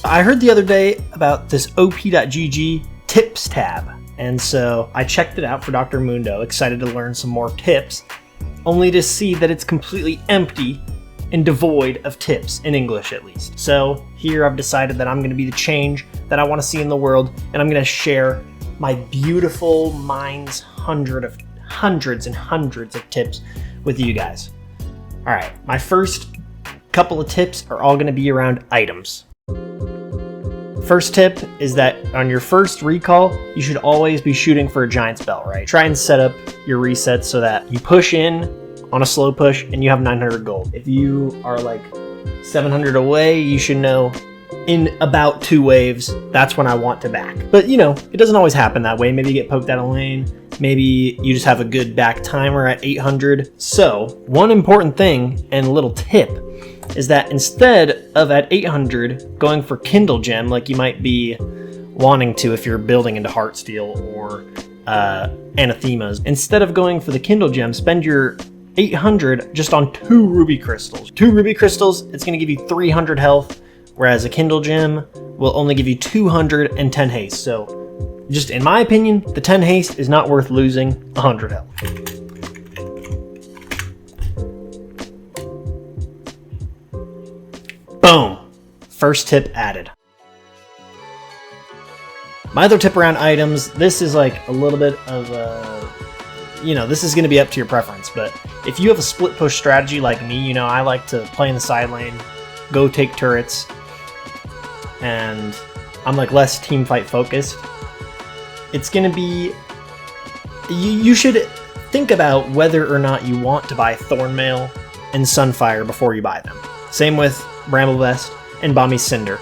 I heard the other day about this op.gg tips tab, and so I checked it out for Dr. Mundo, excited to learn some more tips, only to see that it's completely empty and devoid of tips, in English at least. So here I've decided that I'm going to be the change that I want to see in the world, and I'm going to share my beautiful mind's hundreds and hundreds of tips with you guys. All right, my first couple of tips are all going to be around items. First tip is that on your first recall, you should always be shooting for a giant's bell, right? Try and set up your resets so that you push in on a slow push and you have 900 gold. If you are like 700 away, you should know in about 2 waves, that's when I want to back. But you know, it doesn't always happen that way. Maybe you get poked out of lane. Maybe you just have a good back timer at 800. So one important thing and little tip is that instead of at 800 going for Kindle Gem like you might be wanting to if you're building into Heartsteel or Anathemas, instead of going for the Kindle Gem, spend your 800 just on 2 Ruby Crystals. 2 Ruby Crystals, it's going to give you 300 health, whereas a Kindle Gem will only give you 210 haste. So just in my opinion, the 10 haste is not worth losing 100 health. Boom! First tip added. My other tip around items, this is like a little bit of this is going to be up to your preference, but if you have a split push strategy like me, I like to play in the side lane, go take turrets, and I'm like less team fight focused. It's going to be, you should think about whether or not you want to buy Thornmail and Sunfire before you buy them. Same with Bramblevest and Bomby Cinder,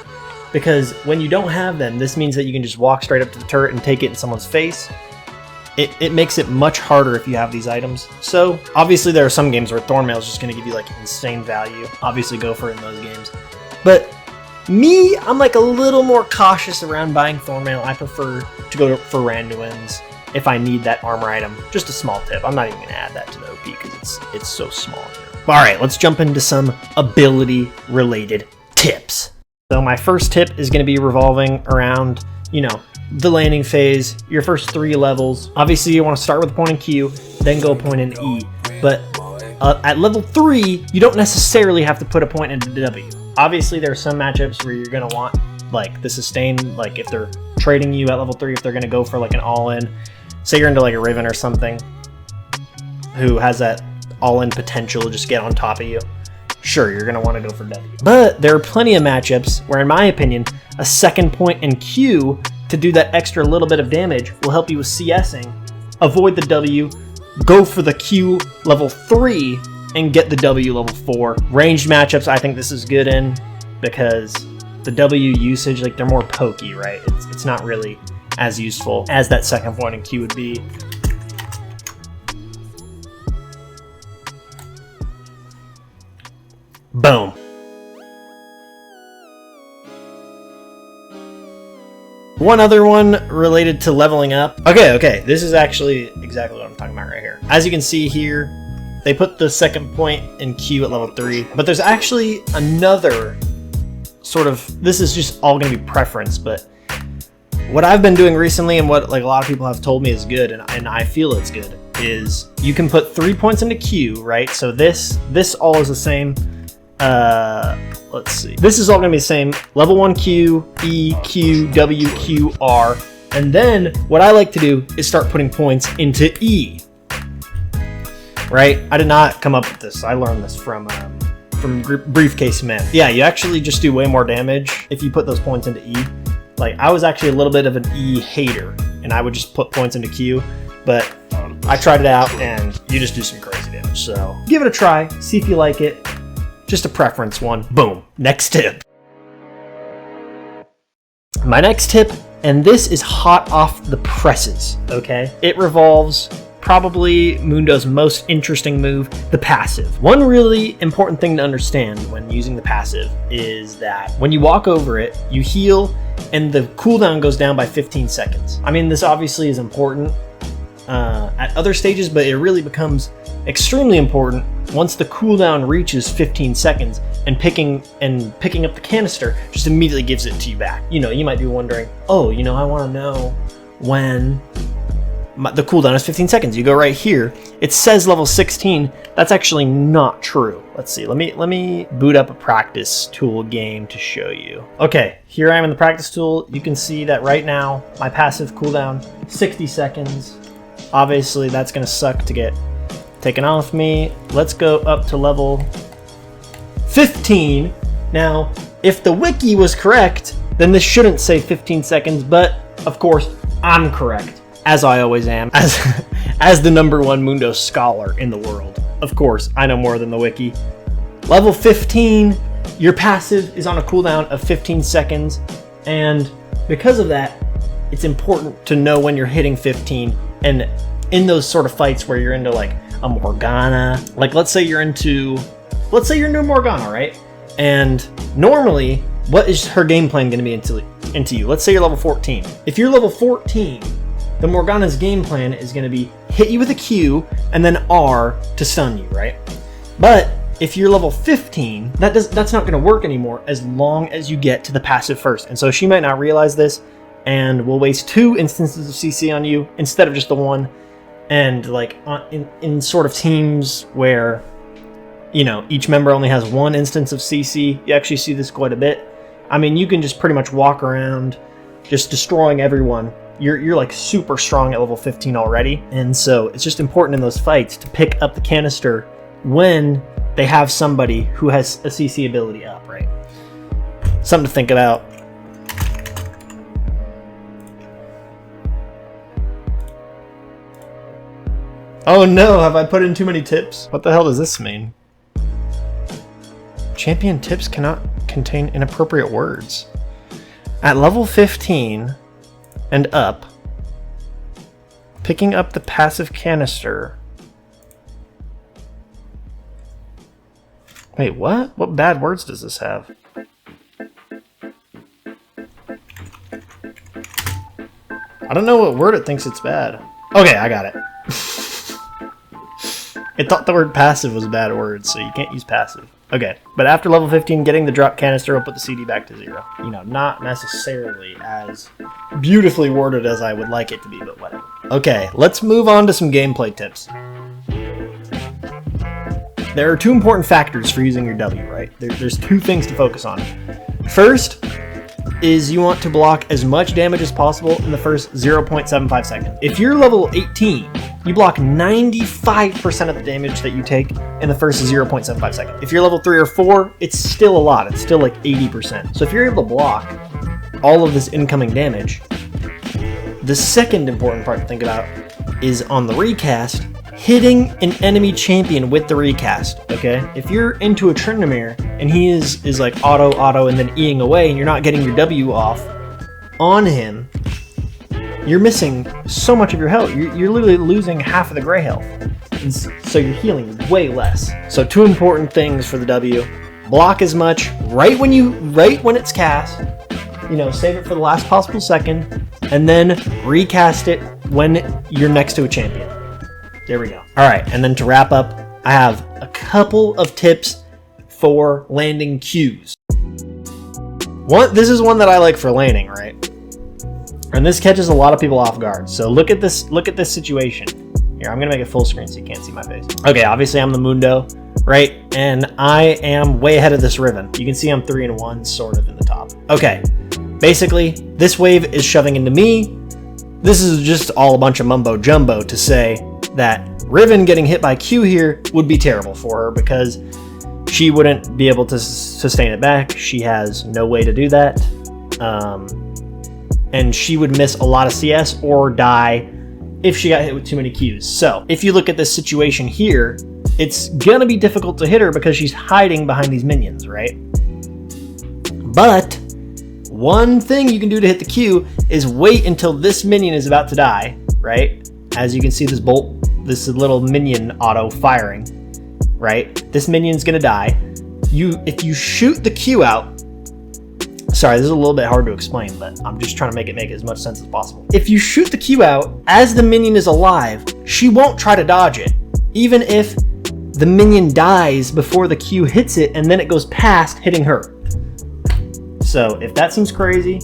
because when you don't have them, this means that you can just walk straight up to the turret and take it in someone's face. It makes it much harder if you have these items. So obviously there are some games where Thornmail is just going to give you like insane value. Obviously go for it in those games. But me, I'm like a little more cautious around buying Thornmail. I prefer to go for Randuin's if I need that armor item. Just a small tip. I'm not even going to add that to the OP because it's so small. Alright, let's jump into some ability-related tips. So my first tip is going to be revolving around, the landing phase, your first 3 levels. Obviously, you want to start with a point in Q, then go a point in E. But at level 3, you don't necessarily have to put a point into W. Obviously, there are some matchups where you're going to want, like, the sustain, like, if they're trading you at level 3, if they're going to go for, like, an all-in. Say you're into, like, a Riven or something, who has that all-in potential, just get on top of you. Sure, you're going to want to go for W. But there are plenty of matchups where, in my opinion, a second point in Q to do that extra little bit of damage will help you with CSing, avoid the W, go for the Q level 3, and get the W level 4. Ranged matchups, I think this is good in, because the W usage, like, they're more pokey, right? It's not really as useful as that second point in Q would be. Boom. One other one related to leveling up. Okay, this is actually exactly what I'm talking about right here. As you can see here, they put the second point in Q at level 3, but there's actually another sort of, this is just all going to be preference, but what I've been doing recently and what like a lot of people have told me is good, and I feel it's good, is you can put 3 points into Q, right? So this all is the same. Let's see. This is all going to be the same. Level 1 Q, E, Q, W, Q, R. And then what I like to do is start putting points into E. Right? I did not come up with this. I learned this from Briefcase Men. Yeah, you actually just do way more damage if you put those points into E. Like, I was actually a little bit of an E hater, and I would just put points into Q, but I tried it out, and you just do some crazy damage. So give it a try. See if you like it. Just a preference one. Boom. Next tip. My next tip, and this is hot off the presses, okay? It revolves probably Mundo's most interesting move, the passive. One really important thing to understand when using the passive is that when you walk over it, you heal, and the cooldown goes down by 15 seconds. I mean, this obviously is important, at other stages, but it really becomes extremely important once the cooldown reaches 15 seconds, and picking up the canister just immediately gives it to you back. You know, you might be wondering, oh, you know, I want to know when the cooldown is 15 seconds. You go right here. It says level 16. That's actually not true. Let's see. Let me boot up a practice tool game to show you. Okay, here I am in the practice tool. You can see that right now my passive cooldown 60 seconds. Obviously, that's going to suck to get taken off me. Let's go up to level 15. Now, if the wiki was correct, then this shouldn't say 15 seconds, but of course, I'm correct, as I always am, as the #1 Mundo scholar in the world. Of course, I know more than the wiki. Level 15, your passive is on a cooldown of 15 seconds, and because of that, it's important to know when you're hitting 15, and in those sort of fights where you're into like a Morgana, like let's say you're into Morgana, right? And normally, what is her game plan going to be into you? Let's say you're level 14. If you're level 14, the Morgana's game plan is going to be hit you with a Q and then R to stun you, right? But if you're level 15, that's not going to work anymore as long as you get to the passive first. And so she might not realize this and will waste 2 instances of CC on you instead of just the 1. And like in sort of teams where, you know, each member only has 1 instance of CC, you actually see this quite a bit. I mean, you can just pretty much walk around just destroying everyone. You're like super strong at level 15 already, and so it's just important in those fights to pick up the canister when they have somebody who has a CC ability up, right? Something to think about. Oh no, have I put in too many tips? What the hell does this mean? Champion tips cannot contain inappropriate words. At level 15 and up, picking up the passive canister. Wait, what? What bad words does this have? I don't know what word it thinks it's bad. Okay, I got it. It thought the word passive was a bad word, so you can't use passive. Okay, but after level 15, getting the drop canister will put the CD back to 0. You know, not necessarily as beautifully worded as I would like it to be, but whatever. Okay, let's move on to some gameplay tips. There are 2 important factors for using your W, right? There's 2 things to focus on. First is you want to block as much damage as possible in the first 0.75 seconds. If you're level 18, you block 95% of the damage that you take in the first 0.75 seconds. If you're level 3 or 4, it's still a lot. It's still like 80%. So if you're able to block all of this incoming damage, the second important part to think about is on the recast, hitting an enemy champion with the recast, okay? If you're into a Tryndamere and he is like auto, and then Eing away and you're not getting your W off on him, you're missing so much of your health. You're literally losing half of the gray health. And so you're healing way less. So 2 important things for the W. Block as much right when it's cast. You know, save it for the last possible second. And then recast it when you're next to a champion. There we go. All right, and then to wrap up, I have a couple of tips for landing Qs. This is one that I like for laning, right? And this catches a lot of people off guard. So look at this situation. Here, I'm gonna make it full screen so you can't see my face. Okay, obviously I'm the Mundo, right? And I am way ahead of this Riven. You can see I'm 3 and 1 sort of in the top. Okay, basically this wave is shoving into me. This is just all a bunch of mumbo jumbo to say that Riven getting hit by Q here would be terrible for her because she wouldn't be able to sustain it back. She has no way to do that. And she would miss a lot of CS or die if she got hit with too many Qs. So if you look at this situation here, it's gonna be difficult to hit her because she's hiding behind these minions, right? But one thing you can do to hit the Q is wait until this minion is about to die, right? As you can see, this little minion auto firing, right? This minion's gonna die. If you shoot the Q out, Sorry, this is a little bit hard to explain, but I'm just trying to make it make as much sense as possible. If you shoot the Q out as the minion is alive, she won't try to dodge it, even if the minion dies before the Q hits it, and then it goes past hitting her. So if that seems crazy,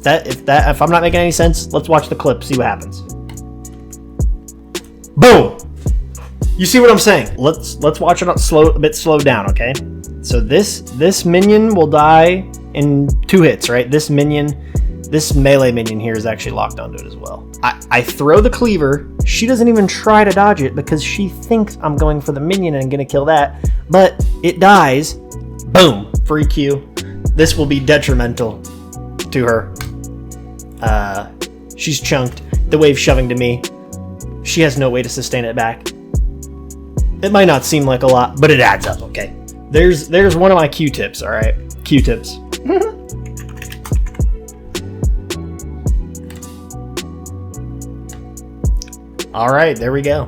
if I'm not making any sense, let's watch the clip, see what happens. Boom! You see what I'm saying? Let's watch it a bit slowed down, okay? So this minion will die in 2 hits, right? This melee minion here is actually locked onto it as well. I throw the cleaver. She doesn't even try to dodge it because she thinks I'm going for the minion and gonna kill that, but it dies. Boom, free Q. This will be detrimental to her. She's chunked. The wave's shoving to me. She has no way to sustain it back. It might not seem like a lot, but it adds up, okay? There's one of my Q-tips, all right? Q-tips. All right, there we go.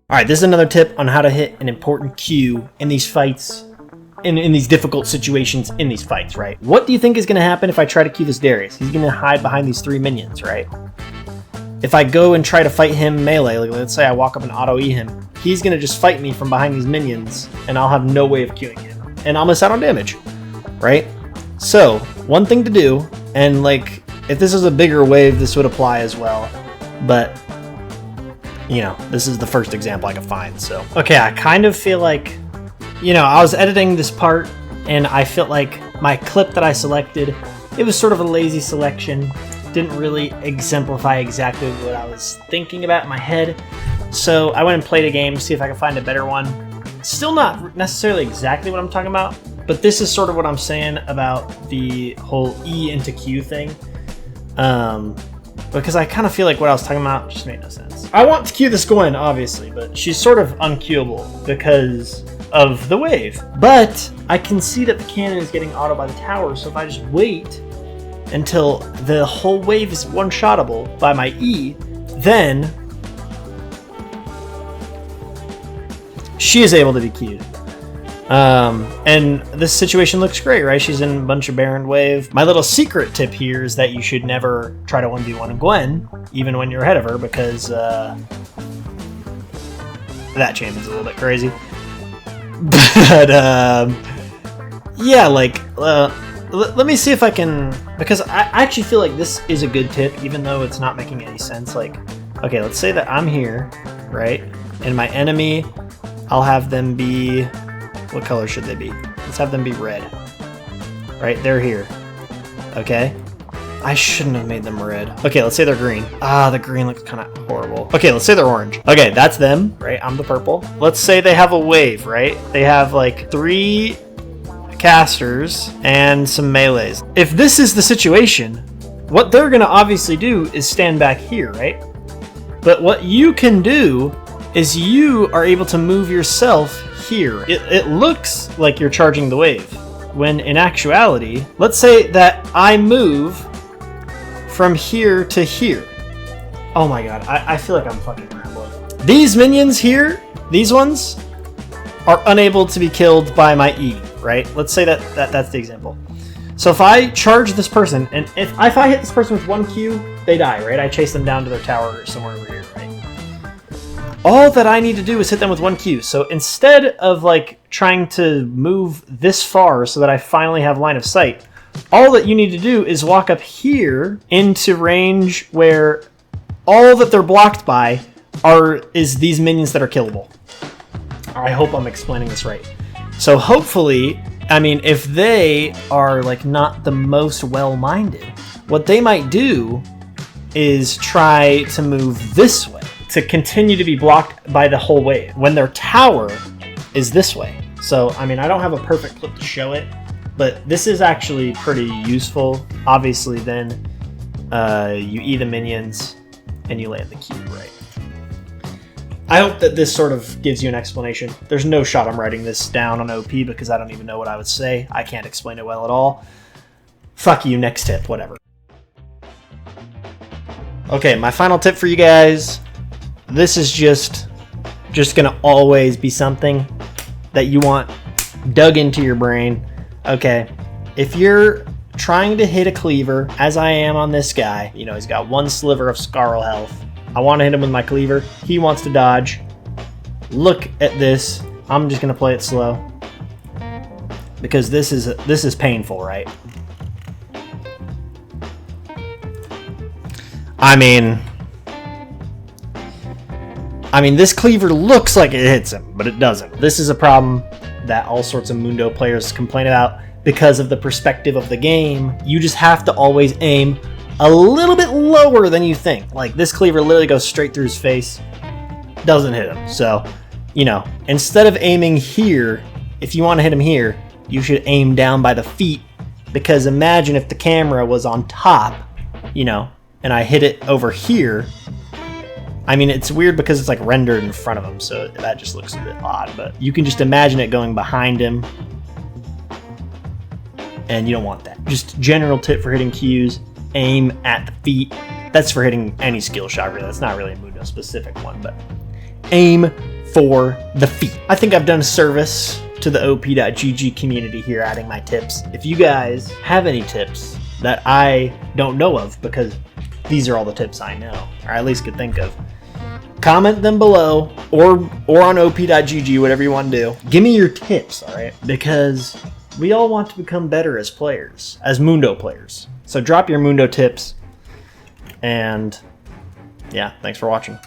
All right, this is another tip on how to hit an important Q in these fights, in these difficult situations in these fights, right? What do you think is going to happen if I try to Q this Darius? He's going to hide behind these 3 minions, right? If I go and try to fight him melee, like let's say I walk up and auto-E him, he's going to just fight me from behind these minions, and I'll have no way of queuing him. And I'll miss out on damage, right? So, one thing to do, and like, if this is a bigger wave, this would apply as well. But, you know, this is the first example I could find, so. Okay, I kind of feel like, you know, I was editing this part, and I felt like my clip that I selected, it was sort of a lazy selection. Didn't really exemplify exactly what I was thinking about in my head. So I went and played a game to see if I could find a better one. Still not necessarily exactly what I'm talking about, but this is sort of what I'm saying about the whole E into Q thing. Because I kind of feel like what I was talking about just made no sense. I want to Q this Gwen, obviously, but she's sort of unqueuable because of the wave. But I can see that the cannon is getting auto by the tower, so if I just wait until the whole wave is one-shottable by my E, then she is able to be queued. And this situation looks great, right? She's in a bunch of Baron wave. My little secret tip here is that you should never try to 1v1 Gwen, even when you're ahead of her, because that champion's a little bit crazy. But yeah, like let me see if I can, because I actually feel like this is a good tip, even though it's not making any sense. Like, okay, let's say that I'm here, right? And my enemy, I'll have them be, what color should they be? Let's have them be red. Right, they're here. Okay. I shouldn't have made them red. Okay, let's say they're green. Ah, the green looks kind of horrible. Okay, let's say they're orange. Okay, that's them, right? I'm the purple. Let's say they have a wave, right? They have like 3 casters and some melees. If this is the situation, what they're gonna obviously do is stand back here, right? But what you can do is you are able to move yourself here. It looks like you're charging the wave, when in actuality, let's say that I move from here to here. Oh my god, I feel like I'm fucking rambling. These minions here, these ones, are unable to be killed by my E, right? Let's say that's the example. So if I charge this person, and if I hit this person with 1 Q, they die, right? I chase them down to their tower somewhere over here, right? All that I need to do is hit them with 1 Q. So instead of like trying to move this far so that I finally have line of sight, all that you need to do is walk up here into range where all that they're blocked by is these minions that are killable. I hope I'm explaining this right. So hopefully, I mean, if they are like not the most well-minded, what they might do is try to move this way to continue to be blocked by the whole wave when their tower is this way. So, I mean, I don't have a perfect clip to show it, but this is actually pretty useful. Obviously, then you E the minions and you land the cube, right? I hope that this sort of gives you an explanation. There's no shot I'm writing this down on OP because I don't even know what I would say. I can't explain it well at all. Fuck you, next tip, whatever. Okay, my final tip for you guys. This is just gonna always be something that you want dug into your brain. Okay, if you're trying to hit a cleaver, as I am on this guy, you know, he's got 1 sliver of Scarl health. I want to hit him with my cleaver. He wants to dodge. Look at this. I'm just going to play it slow. Because this is painful, right? I mean, this cleaver looks like it hits him, but it doesn't. This is a problem that all sorts of Mundo players complain about because of the perspective of the game. You just have to always aim a little bit lower than you think. Like, this cleaver literally goes straight through his face. Doesn't hit him. So, you know, instead of aiming here, if you want to hit him here, you should aim down by the feet, because imagine if the camera was on top, you know, and I hit it over here. I mean, it's weird because it's like rendered in front of him, so that just looks a bit odd, but you can just imagine it going behind him, and you don't want that. Just general tip for hitting Qs, aim at the feet. That's for hitting any skill shot, really. That's not really a Mundo specific one, but aim for the feet. I think I've done a service to the op.gg community here, adding my tips. If you guys have any tips that I don't know of, because these are all the tips I know, or at least could think of, comment them below, or on op.gg, whatever you want to do. Give me your tips, alright? Because we all want to become better as players, as Mundo players. So drop your Mundo tips, and yeah, thanks for watching.